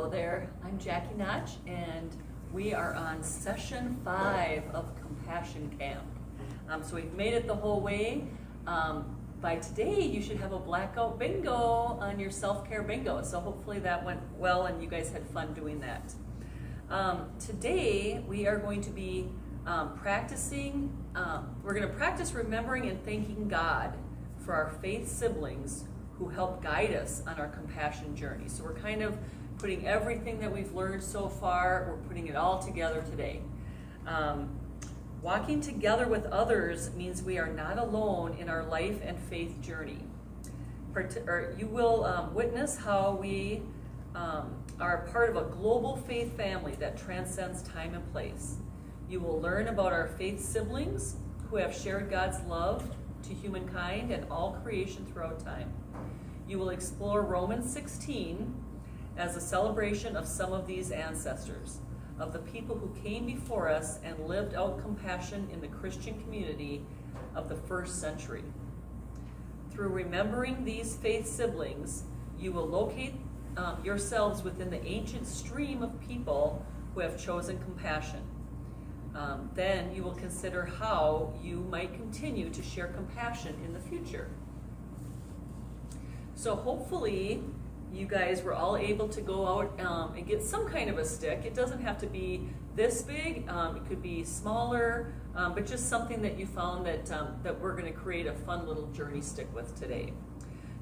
Hello there, I'm Jackie Notch, and we are on session 5 of Compassion Camp. So we've made it the whole way. By today, you should have a blackout bingo on your self-care bingo. So hopefully that went well and you guys had fun doing that. Today, we are going to be practicing, we're going to practice remembering and thanking God for our faith siblings who help guide us on our compassion journey. So we're kind of putting everything that we've learned so far, we're putting it all together today. Walking together with others means we are not alone in our life and faith journey. You will witness how we are part of a global faith family that transcends time and place. You will learn about our faith siblings who have shared God's love to humankind and all creation throughout time. You will explore Romans 16 as a celebration of some of these ancestors, of the people who came before us and lived out compassion in the Christian community of the first century. Through remembering these faith siblings, you will locate yourselves within the ancient stream of people who have chosen compassion. Then you will consider how you might continue to share compassion in the future. So hopefully you guys were all able to go out and get some kind of a stick. It doesn't have to be this big, it could be smaller, but just something that you found that we're going to create a fun little journey stick with today.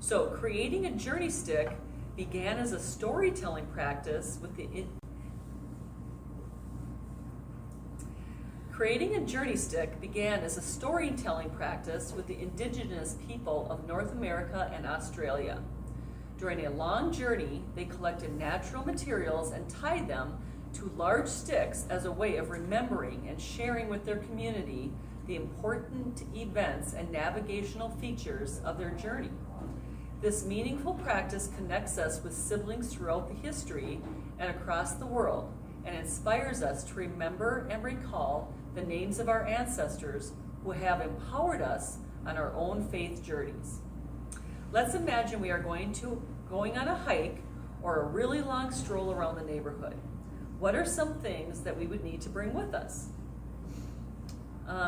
So creating a journey stick began as a storytelling practice with the indigenous people of North America and Australia. During a long journey, they collected natural materials and tied them to large sticks as a way of remembering and sharing with their community the important events and navigational features of their journey. This meaningful practice connects us with siblings throughout the history and across the world, and inspires us to remember and recall the names of our ancestors who have empowered us on our own faith journeys. Let's imagine we are going on a hike or a really long stroll around the neighborhood. What are some things that we would need to bring with us?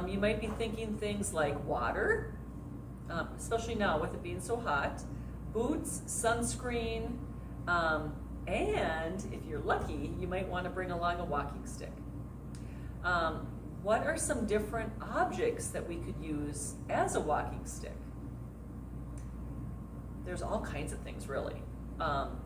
You might be thinking things like water, especially now with it being so hot, boots, sunscreen, and if you're lucky, you might want to bring along a walking stick. What are some different objects that we could use as a walking stick? There's all kinds of things, really.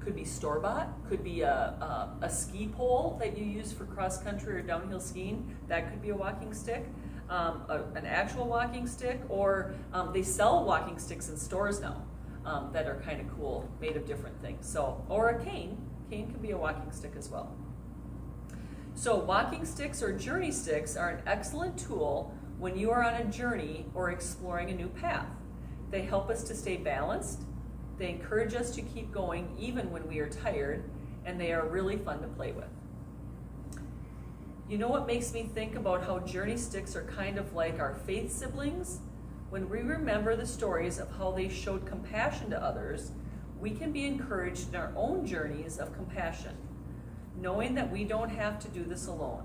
Could be store-bought, could be a ski pole that you use for cross-country or downhill skiing. That could be a walking stick. An actual walking stick, or they sell walking sticks in stores now that are kind of cool, made of different things. So, or a cane. Cane can be a walking stick as well. So walking sticks or journey sticks are an excellent tool when you are on a journey or exploring a new path. They help us to stay balanced. They encourage us to keep going even when we are tired, and they are really fun to play with. You know what makes me think about how journey sticks are kind of like our faith siblings? When we remember the stories of how they showed compassion to others, we can be encouraged in our own journeys of compassion, knowing that we don't have to do this alone.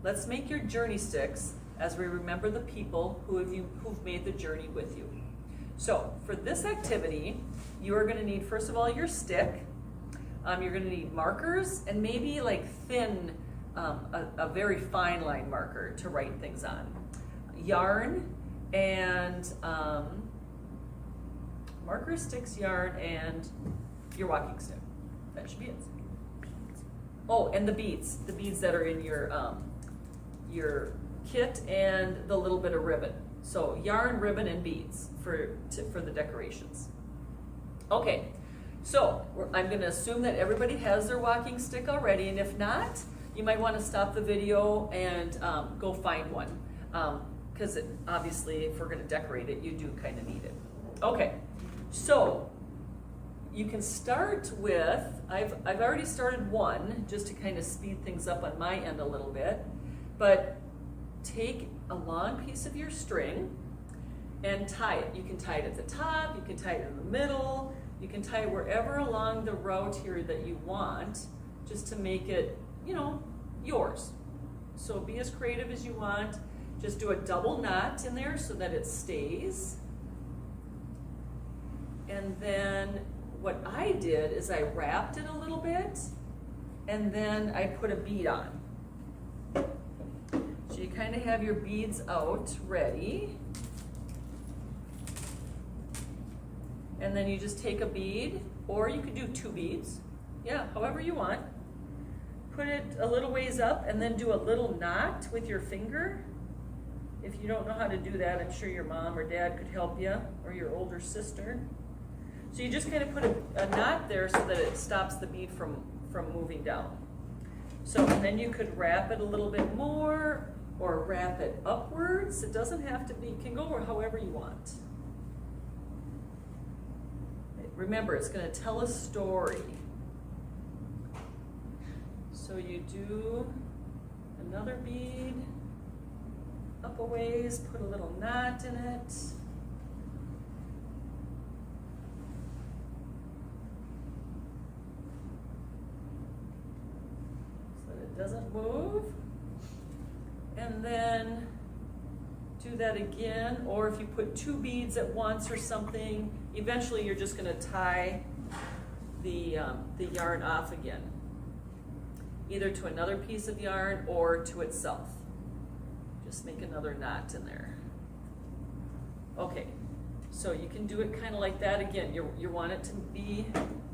Let's make your journey sticks as we remember the people who've made the journey with you. So for this activity, you are going to need, first of all, your stick. You're going to need markers and maybe like thin, a very fine line marker to write things on. Yarn and markers, sticks, yarn, and your walking stick. That should be it. Oh, and the beads that are in your kit, and the little bit of ribbon. So yarn, ribbon, and beads for the decorations. Okay, so I'm going to assume that everybody has their walking stick already, and if not, you might want to stop the video and go find one, because obviously if we're going to decorate it, you do kind of need it. Okay, so you can start with, I've already started one, just to kind of speed things up on my end a little bit, but take a long piece of your string and tie it. You can tie it at the top, you can tie it in the middle, you can tie it wherever along the route here that you want just to make it, yours. So be as creative as you want. Just do a double knot in there so that it stays. And then what I did is I wrapped it a little bit, and then I put a bead on. So you kind of have your beads out ready. And then you just take a bead, or you could do 2 beads. Yeah, however you want. Put it a little ways up and then do a little knot with your finger. If you don't know how to do that, I'm sure your mom or dad could help you, or your older sister. So you just kind of put a knot there so that it stops the bead from moving down. So and then you could wrap it a little bit more, or wrap it upwards. It doesn't have to be, it can go however you want. Remember, it's going to tell a story. So you do another bead up a ways, put a little knot in it. So that it doesn't move. And then do that again, or if you put 2 beads at once or something, eventually you're just going to tie the yarn off again, either to another piece of yarn or to itself. Just make another knot in there. Okay, so you can do it kind of like that again. You want it to be,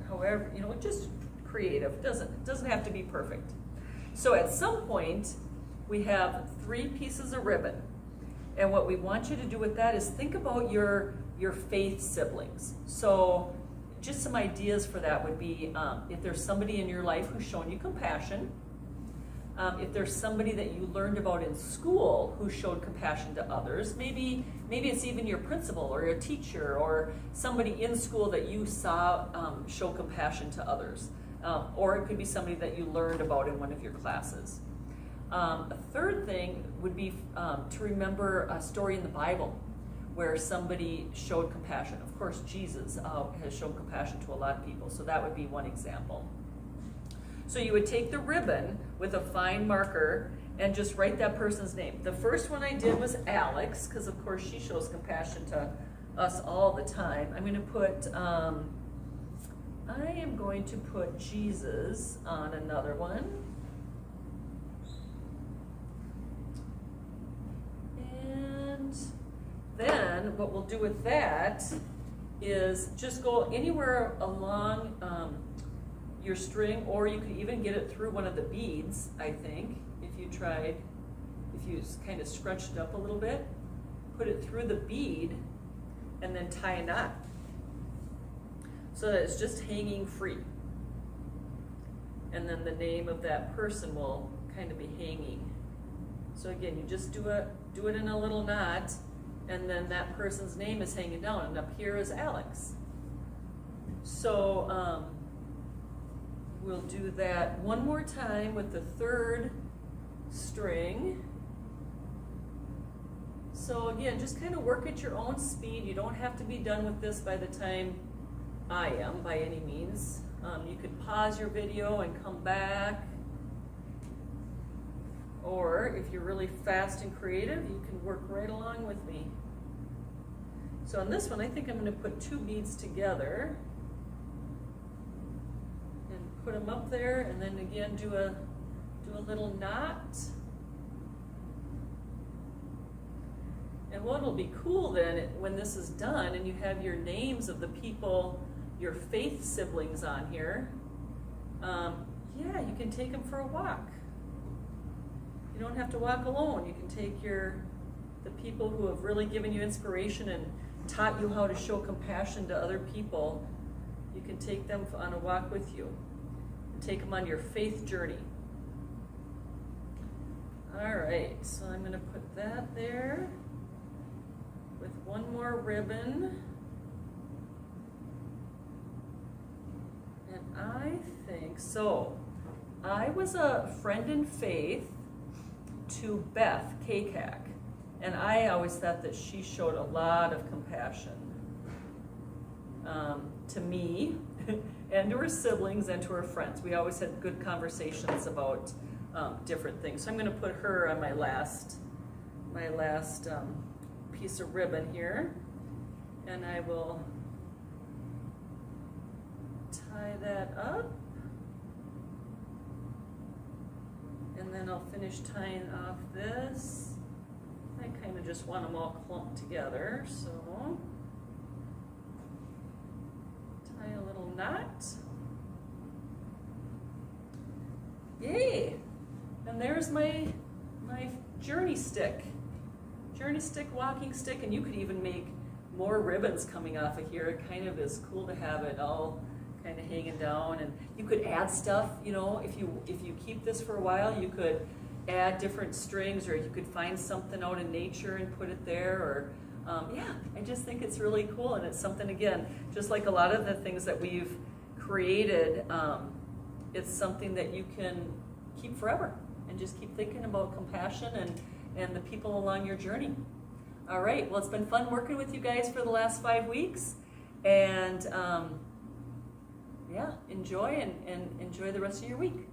however, just creative. It doesn't have to be perfect. So at some point, we have 3 pieces of ribbon. And what we want you to do with that is think about your faith siblings. So just some ideas for that would be if there's somebody in your life who's shown you compassion, if there's somebody that you learned about in school who showed compassion to others, maybe it's even your principal or your teacher or somebody in school that you saw show compassion to others. Or it could be somebody that you learned about in one of your classes. A third thing would be to remember a story in the Bible where somebody showed compassion. Of course, Jesus has shown compassion to a lot of people, so that would be one example. So you would take the ribbon with a fine marker and just write that person's name. The first one I did was Alex, because of course she shows compassion to us all the time. I'm going to put, I am going to put Jesus on another one. And then what we'll do with that is just go anywhere along your string, or you could even get it through one of the beads, I think, if you kind of scrunched it up a little bit, put it through the bead, and then tie a knot so that it's just hanging free. And then the name of that person will kind of be hanging. So again, you just do it in a little knot, and then that person's name is hanging down, and up here is Alex. So we'll do that one more time with the third string. So again, just kind of work at your own speed. You don't have to be done with this by the time I am, by any means. You could pause your video and come back. Or if you're really fast and creative, you can work right along with me. So on this one, I think I'm going to put 2 beads together and put them up there, and then again do a little knot. And what will be cool then, when this is done and you have your names of the people, your faith siblings on here, yeah, you can take them for a walk. You don't have to walk alone. You can take the people who have really given you inspiration and taught you how to show compassion to other people. You can take them on a walk with you and take them on your faith journey. All right, so I'm going to put that there with one more ribbon. And I think, so I was a friend in faith to Beth Kakak, and I always thought that she showed a lot of compassion. to me and to her siblings and to her friends. We always had good conversations about different things. So I'm going to put her on my last piece of ribbon here, and I will tie that up, and then I'll finish tying off this. I kind of just want them all clumped together, so tie a little knot. Yay! And there's my journey stick walking stick, and you could even make more ribbons coming off of here. It kind of is cool to have it all kind of hanging down, and you could add stuff, you know, if you keep this for a while, you could add different strings, or you could find something out in nature and put it there, or yeah, I just think it's really cool, and it's something, again, just like a lot of the things that we've created, it's something that you can keep forever and just keep thinking about compassion and the people along your journey. All right, well, it's been fun working with you guys for the last 5 weeks, and yeah, enjoy the rest of your week.